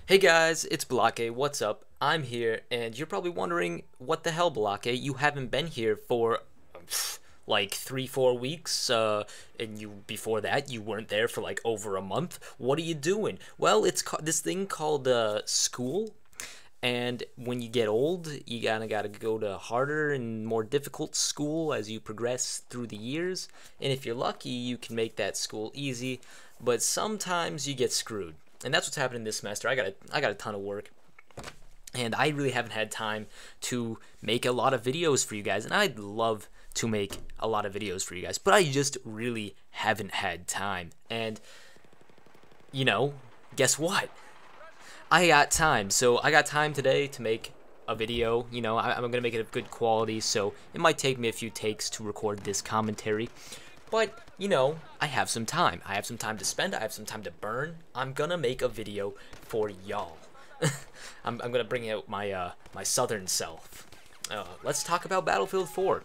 Hey guys, it's Bahlockaye. What's up? I'm here, and you're probably wondering, what the hell, Bahlockaye? You haven't been here for like 3-4 weeks, and you before that you weren't there for like over a month. What are you doing? Well, it's this thing called school, and when you get old, you gotta go to harder and more difficult school as you progress through the years. And if you're lucky, you can make that school easy, but sometimes you get screwed. And that's what's happening this semester. I got a ton of work, and I really haven't had time to make a lot of videos for you guys. And I'd love to make a lot of videos for you guys, but I just really haven't had time. And guess what? I got time. So I got time today to make a video. I'm gonna make it of good quality, so it might take me a few takes to record this commentary. But, I have some time. I have some time to spend. I have some time to burn. I'm gonna make a video for y'all. I'm gonna bring out my my southern self. Let's talk about Battlefield 4.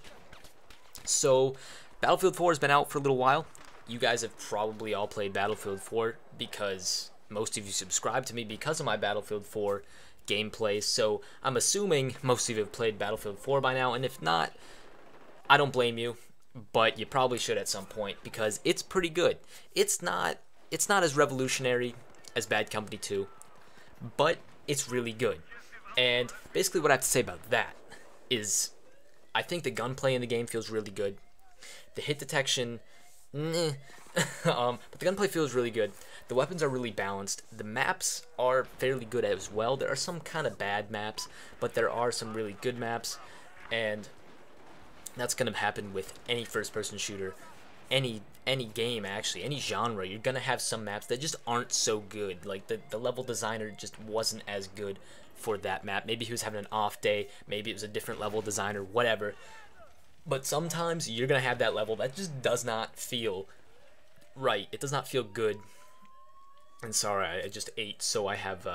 So, Battlefield 4 has been out for a little while. You guys have probably all played Battlefield 4 because most of you subscribe to me because of my Battlefield 4 gameplay. So, I'm assuming most of you have played Battlefield 4 by now, and if not, I don't blame you. But you probably should at some point because it's pretty good. It's not as revolutionary as Bad Company 2, but it's really good. And basically what I have to say about that is I think the gunplay in the game feels really good. The hit detection, but the gunplay feels really good. The weapons are really balanced. The maps are fairly good as well. There are some kind of bad maps, but there are some really good maps, and that's going to happen with any first-person shooter, any game actually, any genre. You're going to have some maps that just aren't so good. Like the level designer just wasn't as good for that map. Maybe he was having an off day, maybe it was a different level designer, whatever. But sometimes you're going to have that level that just does not feel right. It does not feel good. And sorry, I just ate, so I have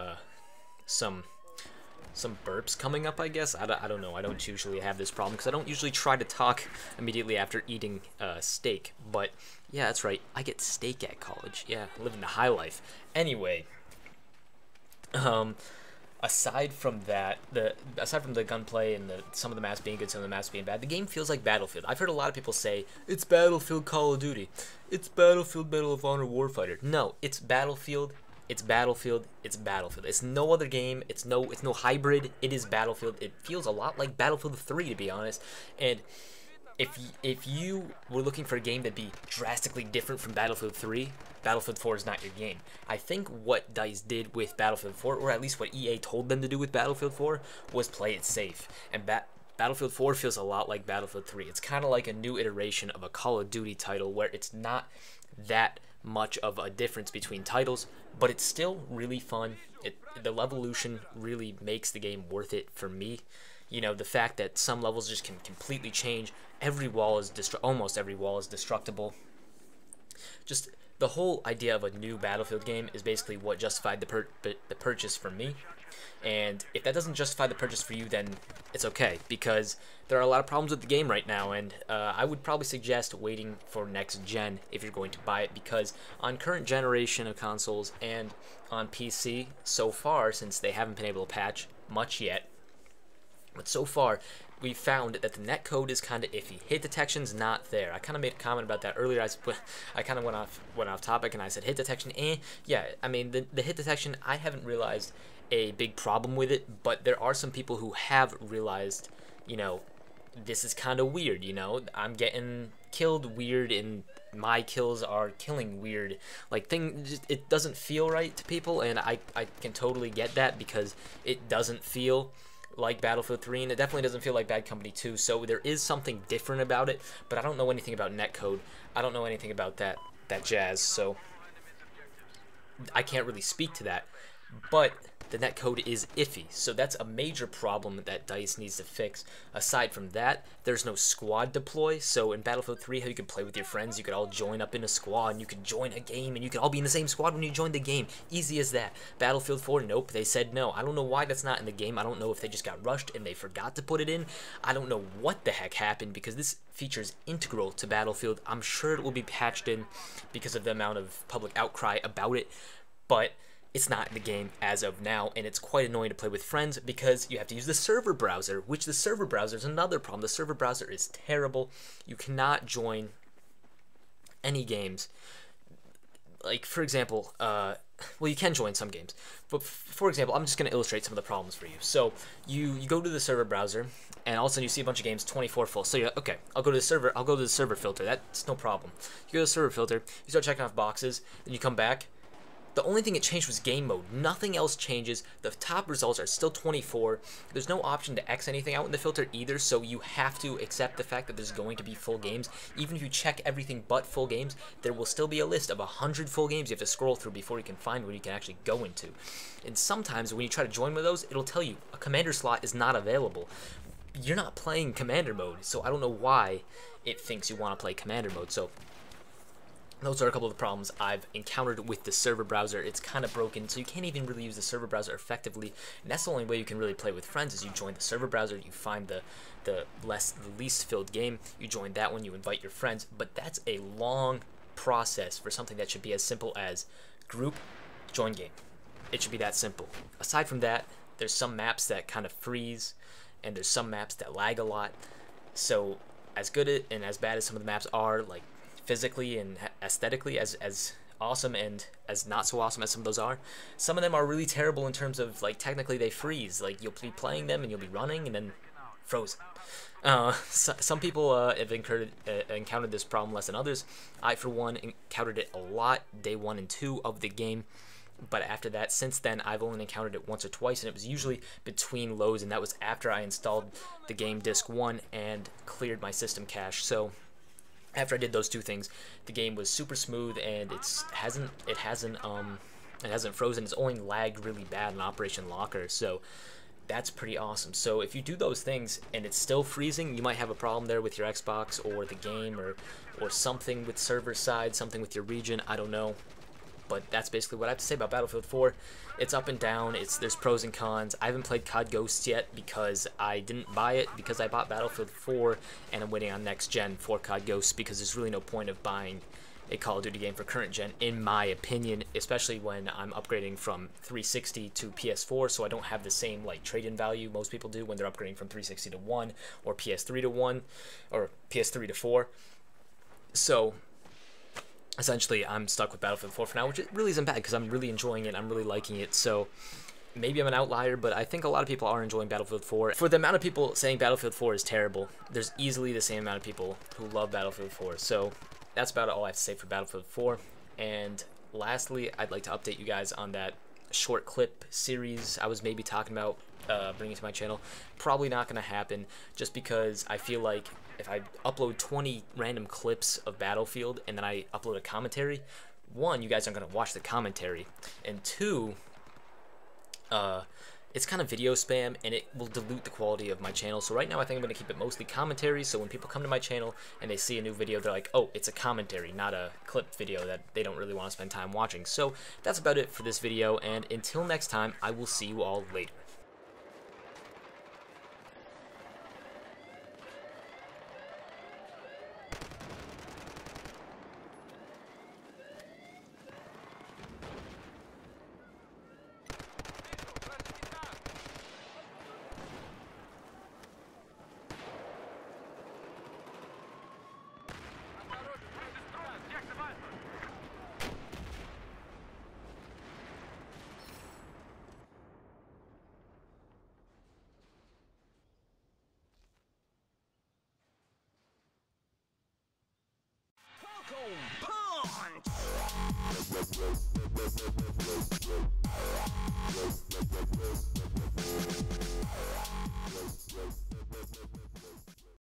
some burps coming up, I guess. I don't know. I don't usually have this problem because I don't usually try to talk immediately after eating steak. But yeah, that's right. I get steak at college. Yeah, living the high life. Anyway, aside from that, aside from the gunplay and some of the maps being good, some of the maps being bad, the game feels like Battlefield. I've heard a lot of people say it's Battlefield Call of Duty, it's Battlefield Medal of Honor Warfighter. No, it's Battlefield. It's Battlefield. It's Battlefield. It's no other game. It's no hybrid. It is Battlefield. It feels a lot like Battlefield 3, to be honest. And if you were looking for a game that'd be drastically different from Battlefield 3, Battlefield 4 is not your game. I think what DICE did with Battlefield 4, or at least what EA told them to do with Battlefield 4, was play it safe. And Battlefield 4 feels a lot like Battlefield 3. It's kind of like a new iteration of a Call of Duty title where it's not that much of a difference between titles, but it's still really fun. The levolution really makes the game worth it for me. The fact that some levels just can completely change. Every wall is almost every wall is destructible. Just the whole idea of a new Battlefield game is basically what justified the purchase for me. And if that doesn't justify the purchase for you, then it's okay, because there are a lot of problems with the game right now, and I would probably suggest waiting for next gen if you're going to buy it, because on current generation of consoles and on PC, so far, since they haven't been able to patch much yet, but so far, we found that the netcode is kind of iffy. Hit detection's not there. I kind of made a comment about that earlier. I kind of went off topic, and I said hit detection. Yeah. I mean, the hit detection, I haven't realized a big problem with it, but there are some people who have realized, this is kind of weird. I'm getting killed weird, and my kills are killing weird. Like, it doesn't feel right to people, and I can totally get that, because it doesn't feel like Battlefield 3, and it definitely doesn't feel like Bad Company 2, so there is something different about it, but I don't know anything about netcode. I don't know anything about that jazz, so I can't really speak to that. But the netcode is iffy, so that's a major problem that DICE needs to fix. Aside from that, there's no squad deploy, so in Battlefield 3, how you could play with your friends, you could all join up in a squad, and you could join a game, and you could all be in the same squad when you join the game. Easy as that. Battlefield 4, nope, they said no. I don't know why that's not in the game. I don't know if they just got rushed and they forgot to put it in. I don't know what the heck happened, because this feature is integral to Battlefield. I'm sure it will be patched in because of the amount of public outcry about it, but it's not in the game as of now, and it's quite annoying to play with friends because you have to use the server browser, which the server browser is another problem. The server browser is terrible. You cannot join any games. Like, for example, well, you can join some games, but for example, I'm just going to illustrate some of the problems for you. So you go to the server browser, and all of a sudden you see a bunch of games 24 full. So you're like, okay, I'll go to the server filter. That's no problem. You go to the server filter, you start checking off boxes, then you come back. The only thing that changed was game mode. Nothing else changes. The top results are still 24. There's no option to X anything out in the filter either, so you have to accept the fact that there's going to be full games. Even if you check everything but full games, there will still be a list of 100 full games you have to scroll through before you can find one you can actually go into. And sometimes when you try to join one of those, it'll tell you a commander slot is not available. You're not playing commander mode, so I don't know why it thinks you want to play commander mode. So those are a couple of the problems I've encountered with the server browser. It's kind of broken, so you can't even really use the server browser effectively. And that's the only way you can really play with friends, is you join the server browser, you find the least filled game, you join that one, you invite your friends. But that's a long process for something that should be as simple as group, join game. It should be that simple. Aside from that, there's some maps that kind of freeze, and there's some maps that lag a lot. So as good and as bad as some of the maps are, like physically and aesthetically, as awesome and as not so awesome as some of those are, some of them are really terrible in terms of, like, technically they freeze. Like, you'll be playing them and you'll be running and then frozen. Some people have encountered this problem less than others. I, for one, encountered it a lot day 1 and 2 of the game. But after that, since then, I've only encountered it once or twice, and it was usually between loads, and that was after I installed the game Disk 1 and cleared my system cache. So after I did those two things, the game was super smooth, and it hasn't frozen. It's only lagged really bad in Operation Locker, so that's pretty awesome. So if you do those things and it's still freezing, you might have a problem there with your Xbox or the game, or something with server side, something with your region, I don't know. But that's basically what I have to say about Battlefield 4. It's up and down. There's pros and cons. I haven't played COD Ghosts yet because I didn't buy it, because I bought Battlefield 4, and I'm waiting on next gen for COD Ghosts, because there's really no point of buying a Call of Duty game for current gen, in my opinion, especially when I'm upgrading from 360 to PS4, so I don't have the same, like, trade-in value most people do when they're upgrading from 360 to 1, or PS3 to 1, or PS3 to 4. So essentially, I'm stuck with Battlefield 4 for now, which it really isn't bad, because I'm really enjoying it, I'm really liking it. So maybe I'm an outlier, but I think a lot of people are enjoying Battlefield 4. For the amount of people saying Battlefield 4 is terrible, there's easily the same amount of people who love Battlefield 4. So that's about all I have to say for Battlefield 4. And lastly, I'd like to update you guys on that short clip series I was maybe talking about bringing to my channel. Probably not going to happen, just because I feel like if I upload 20 random clips of Battlefield and then I upload a commentary, one, you guys aren't going to watch the commentary, and two, it's kind of video spam, and it will dilute the quality of my channel. So right now I think I'm going to keep it mostly commentary, so when people come to my channel and they see a new video, they're like, oh, it's a commentary, not a clip video that they don't really want to spend time watching. So that's about it for this video, and until next time, I will see you all later. Punch!